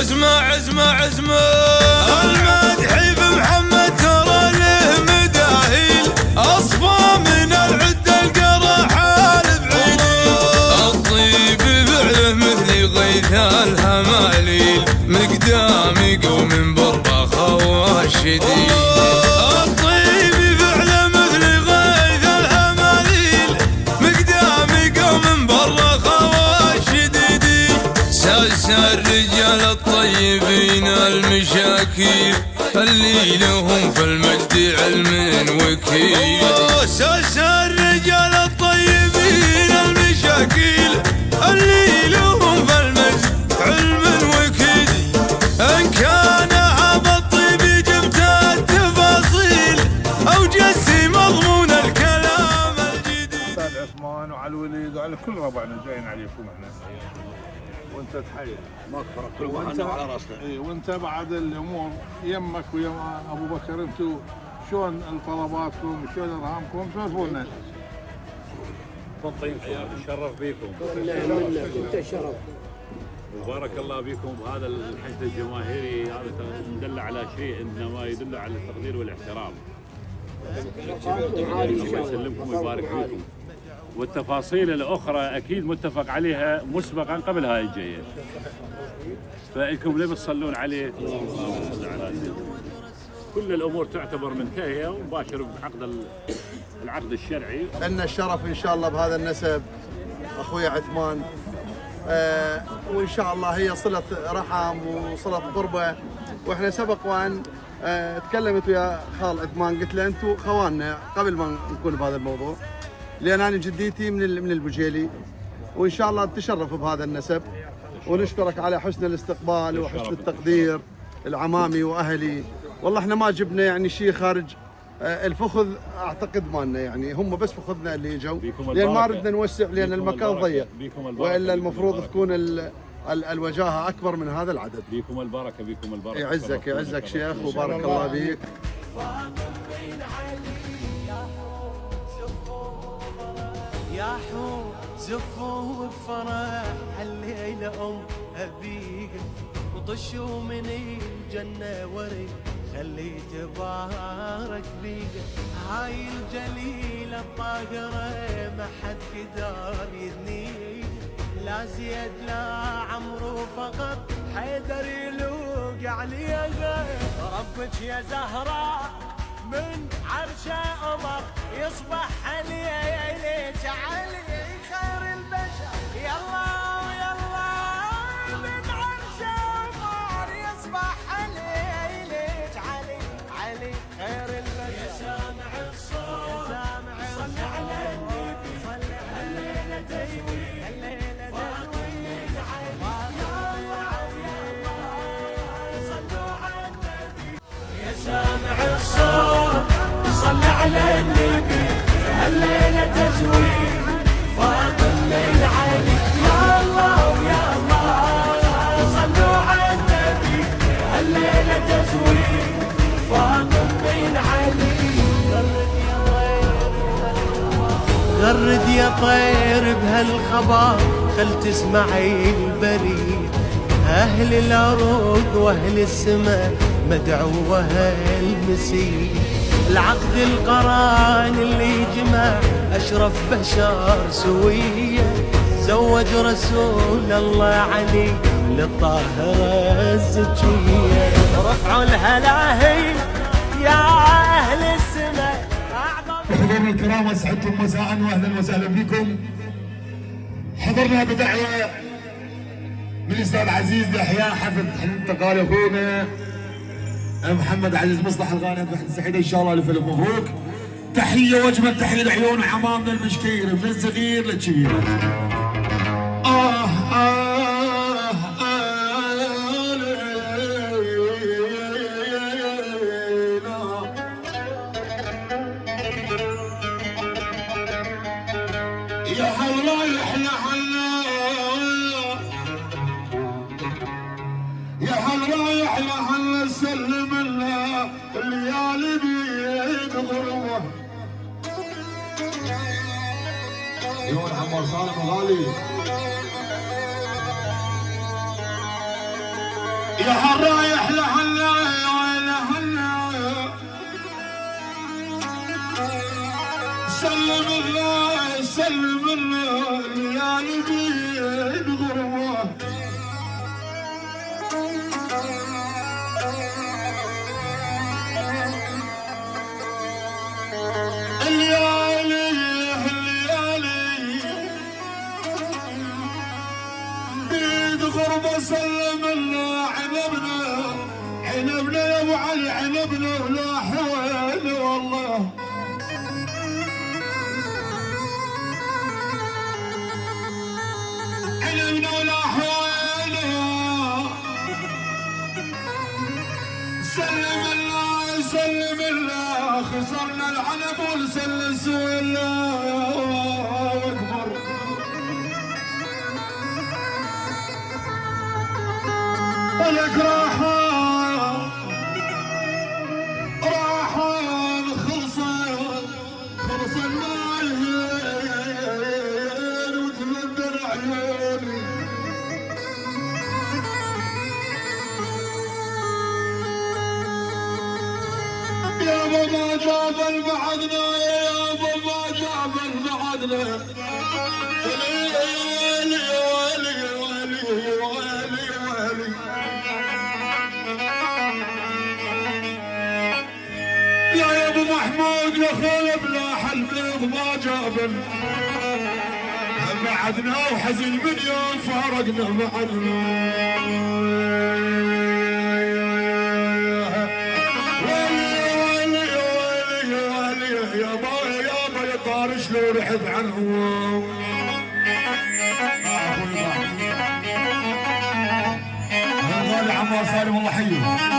اسمع اسمع اسمع المدح بمحمد ترى له مداهيل اصفى من العد القرحان بعيد الطيب فعله مثل غيث الهماليل مقدام قوم برا خواش شديد الطيب فعله مثل غيث الهماليل مقدام قوم برا خواش شديد ساس الرجال الطيبين المشاكيل اللي لهم في المجد علم وكيل ساس الرجال الطيبين المشاكيل اللي لهم في المجد علم وكيل ان كان هذا الطيب جبت التفاصيل او جسي مضمون الكلام الجديد. استاذ عثمان وعلى الوليد وعلى كل ربعنا جايين عليكم احنا وانت تحيي ماك فرق كل واحد على راسنا. اي وانت بعد الامور يمك ويم ابو بكر انتم شلون طلباتكم شلون ارهامكم سولفوا لنا. طيب نتشرف بكم. انت شرف. وبارك الله بكم بهذا الحشد الجماهيري هذا يدل على شيء انما يدل على التقدير والاحترام. الله يسلمكم ويبارك فيكم. والتفاصيل الاخرى اكيد متفق عليها مسبقا قبل هاي الجايه. فانكم ليه بتصلون عليه؟ اللهم صل على سيدنا. كل الامور تعتبر منتهيه ومباشر بعقد العقد الشرعي. لنا الشرف ان شاء الله بهذا النسب اخوي عثمان، وان شاء الله هي صله رحم وصله قربه. واحنا سبق وان تكلمت ويا خال عثمان قلت له انتم خواننا قبل ما نكون بهذا الموضوع، لان انا جديتي من البجيلي، وان شاء الله نتشرف بهذا النسب ونشكرك على حسن الاستقبال وحسن التقدير العمامي واهلي. والله احنا ما جبنا يعني شيء خارج الفخذ، اعتقد مالنا يعني هم بس فخذنا اللي اجوا، لان ما ردنا نوسع لان المكان ضيق، والا المفروض تكون الوجاهه اكبر من هذا العدد. بيكم البركه بيكم البركه. يعزك يعزك شيخ وبارك الله بيك. يا حور زفوا بفرح الليلة أبيك وطشوا من الجنة وري خلي تبارك بيك. هاي الجليلة الطاهرة ما حد قدر يذنيك، لا زيد لا عمرو فقط حيدر يلوق عليها. ربك يا زهراء من عرشه قمر يصبح عليك علي خير البشر. يلا ويلا من عرشه قمر يصبح عليك علي علي خير البشر. يا سامع الصوت يا سامع الصوت صل على النبي صل الليله تزوي الليله تزوي صلوا على النبي. يا سامع الصوت صل على النبي الليلة تزوير فاضل من علي. يا الله ويا الله صلوا على النبي الليلة تزوير فاضل من علي. غرد يا طير بهالخبر خل تسمعي البريد. أهل الأرض وأهل السماء مدعوة المسيح. العقد القران اللي جمع أشرف بشر سوية، زوج رسول الله علي للطاهرة الزكية. رفعوا الهلاهل يا أهل السماء. حضورنا الكرام اسعدتم مساء واهلا وسهلا بكم. حضرنا بدعوه من الاستاذ عزيز يحيى حفظ انتقال اخونا محمد عزيز مصلح الغانم بحث سعيده ان شاء الله الف الف مبروك. تحيه واجمل تحيه لعيون عمامنا المشكير من الصغير للكبير. يا حلا يحلى حلا يا حلا يحلى حلا سلم الله الليالي بيد غروه. يوم عمار صالح غالي يا حرايح لهلا لهلا سلم الله سلم الله ليالي بين غربه الليالي بيد غربة سلم الله عنبنا يا ابو علي عنبنا ولا حوالي والله عنبنا ولا حوالي سلم الله خسرنا العنب ولسلس الله اكبر ولك راحان خلص النايهين وتمدر عيوني يابا ما جاب بعدنا يابا ما جاب بعدنا ويلي ويلي ويلي ويلي ويلي يا ابو محمود يا خال بلاح البيض ما جابن بعدنا وحزن من يوم فارقنا بعدنا يابا يا طار شلون رحت عنهم هذا عمار سالم الله حيه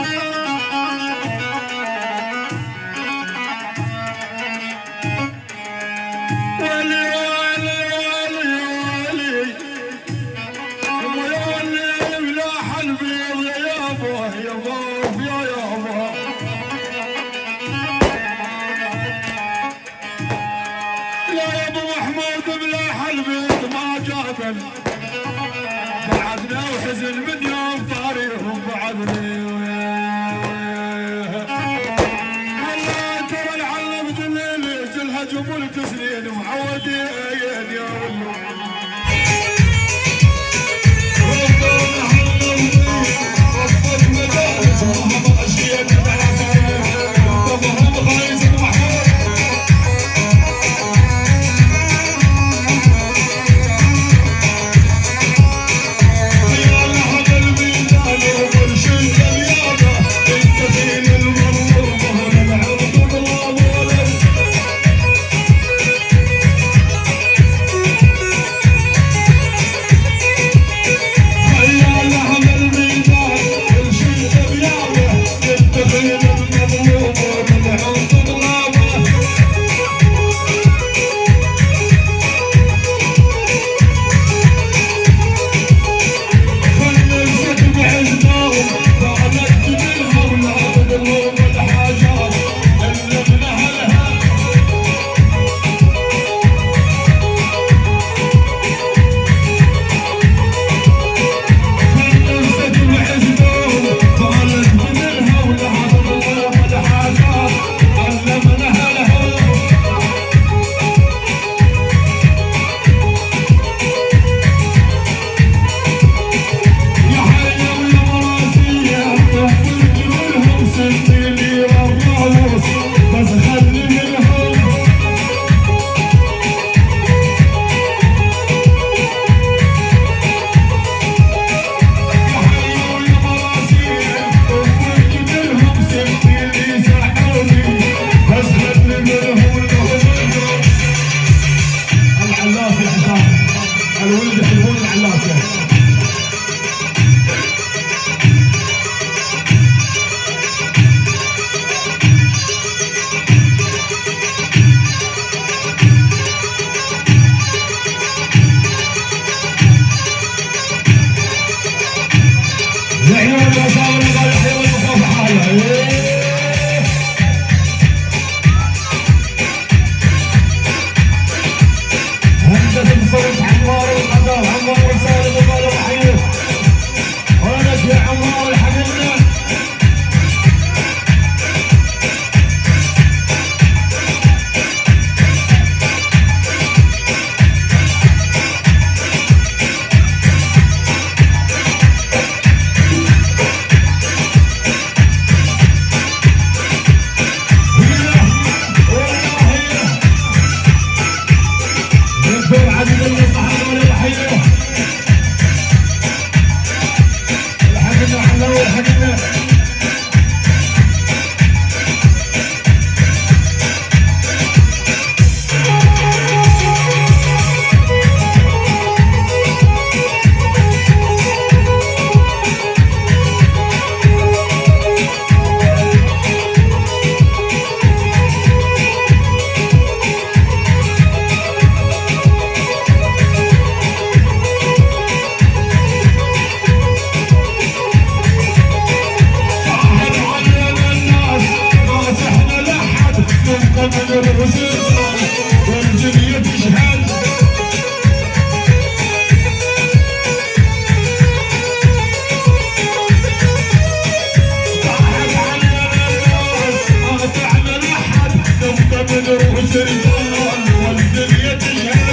بعدنا وحزن من يوم طاريهم بعدني والله ترى العلم دليل يجلها جبل تسنين معودين يا ولو عمار وسالم وقال وحيد ولك يا عمار الله حقنا والدنيا تشهد طاحت علينا الناس ما تعمل احد نبقى بنروح سرطان والدنيا تشهد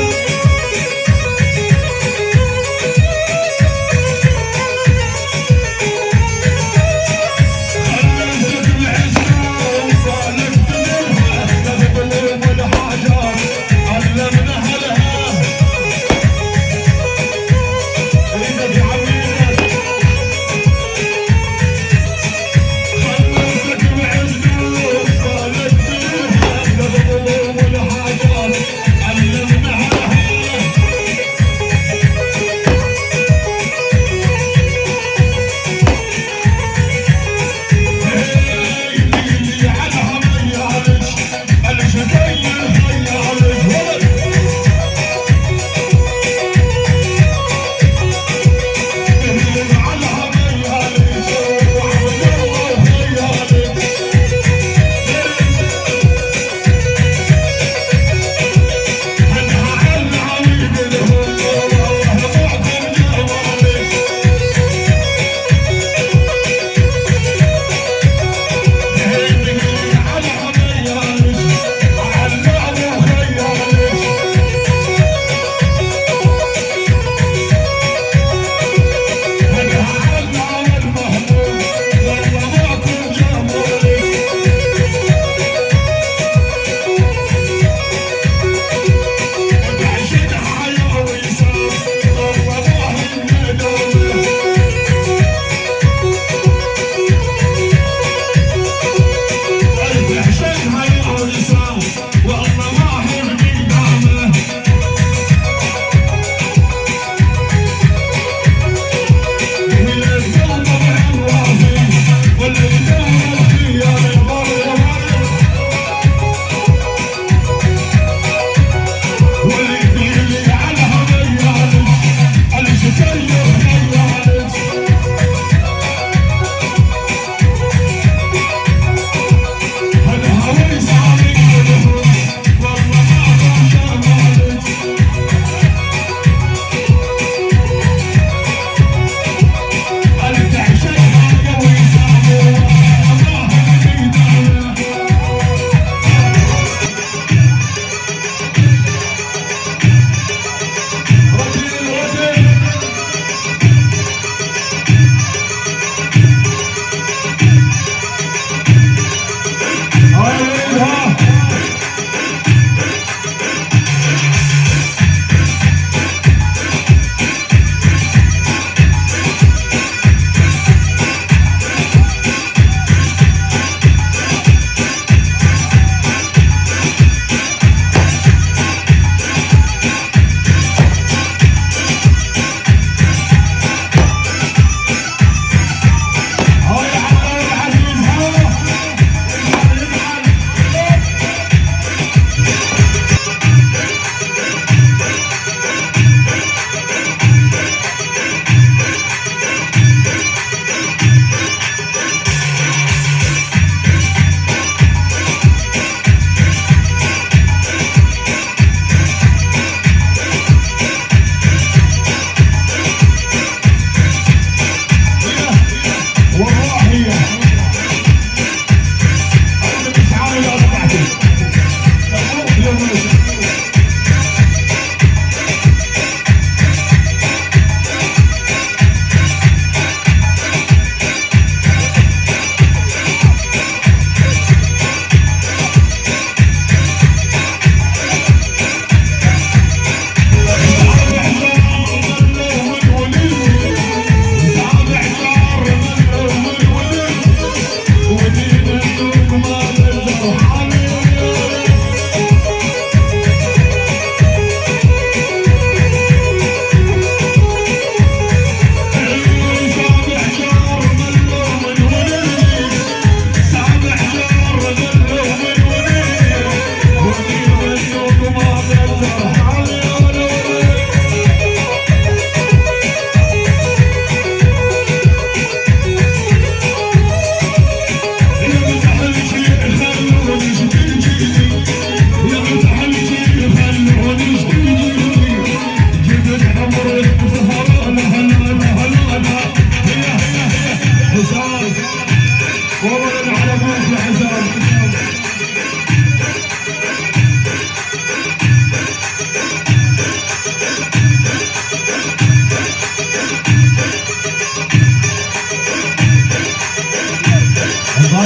ولا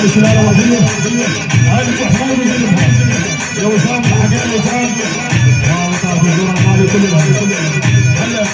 هاي سلالة وطنية هاي محمود وزلمها يا وسام الحقيقة وسام والله طاف الدور المالي كله هلا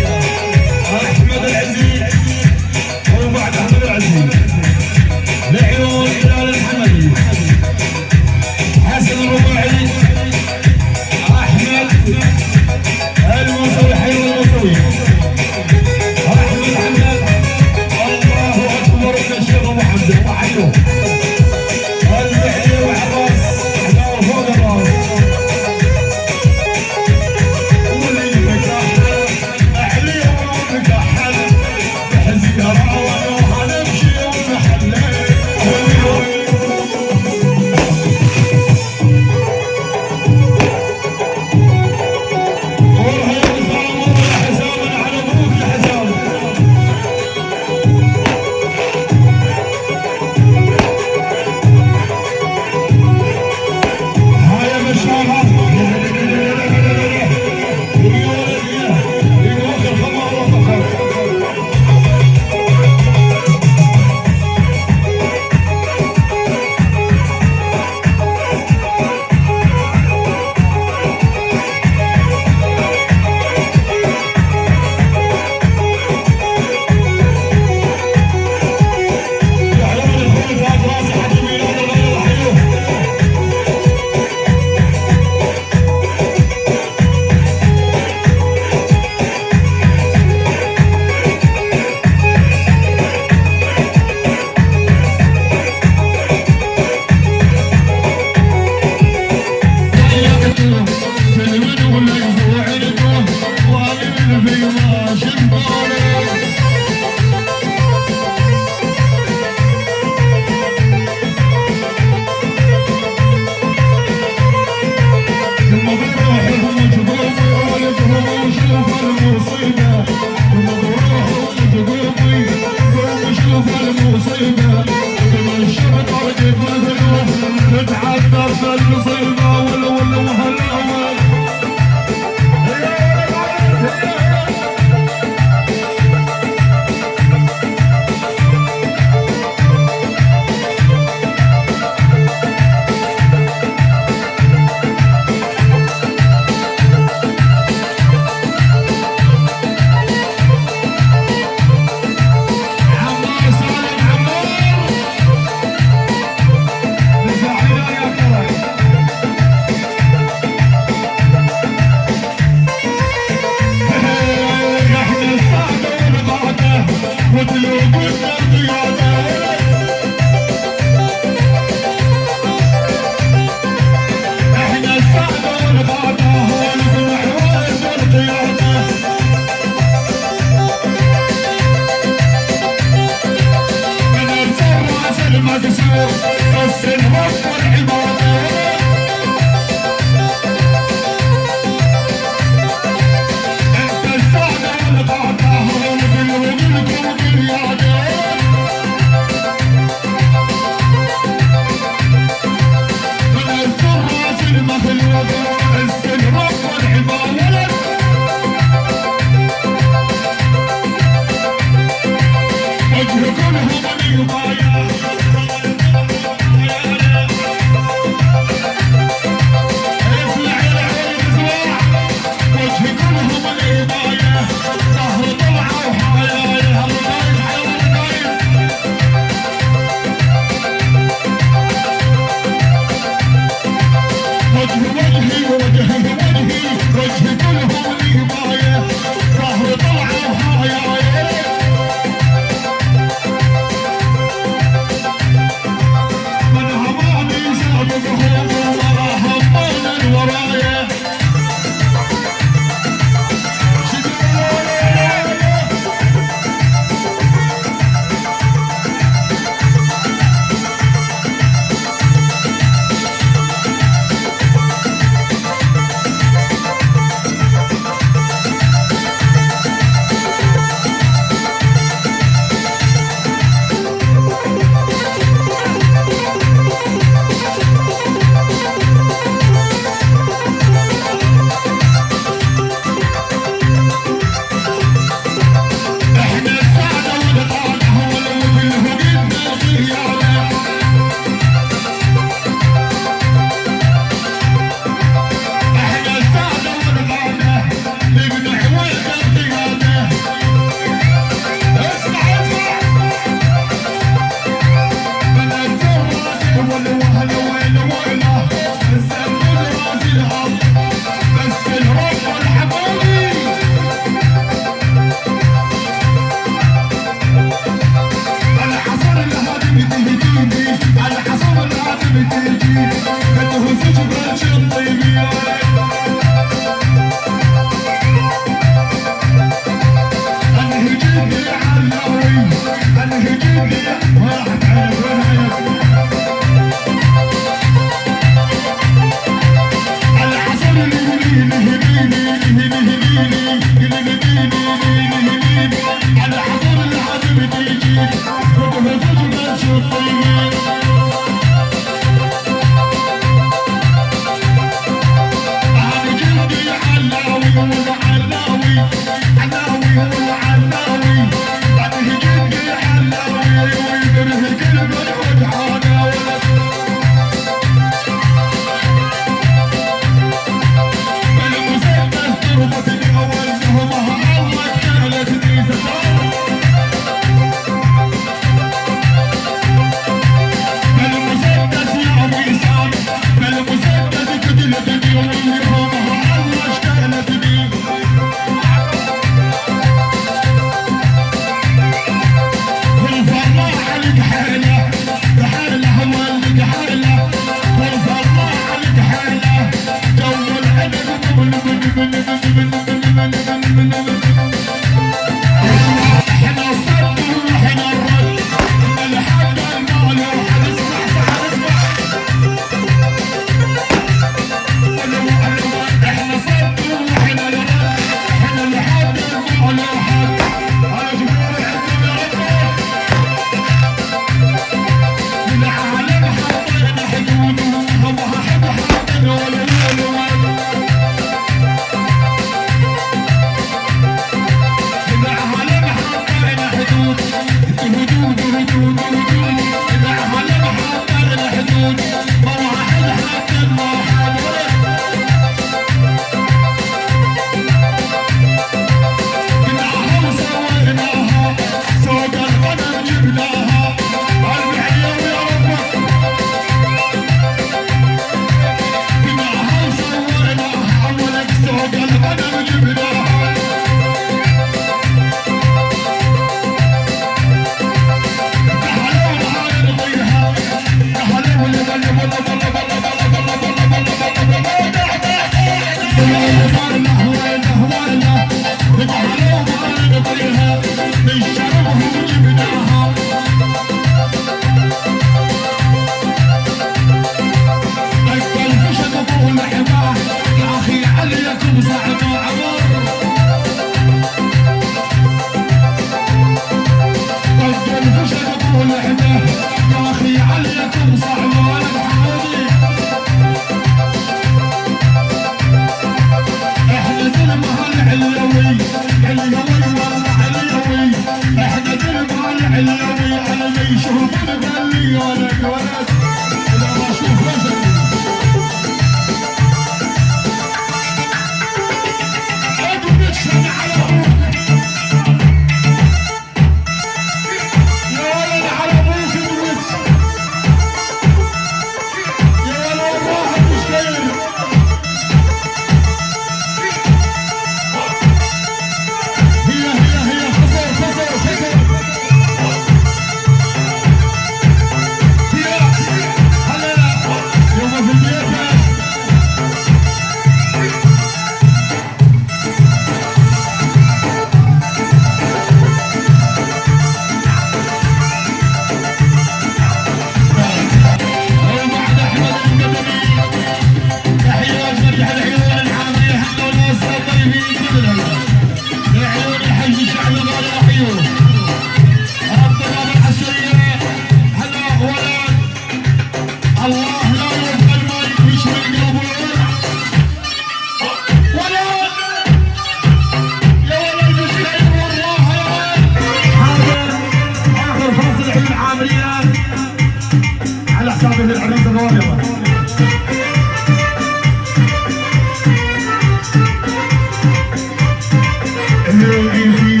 في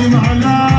معلاه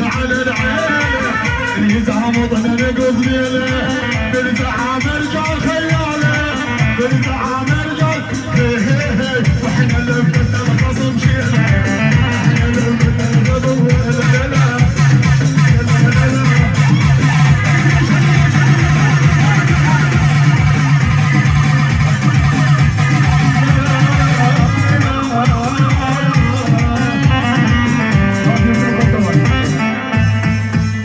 على العين اللي يزعم وطننا نقص ليله بالزحام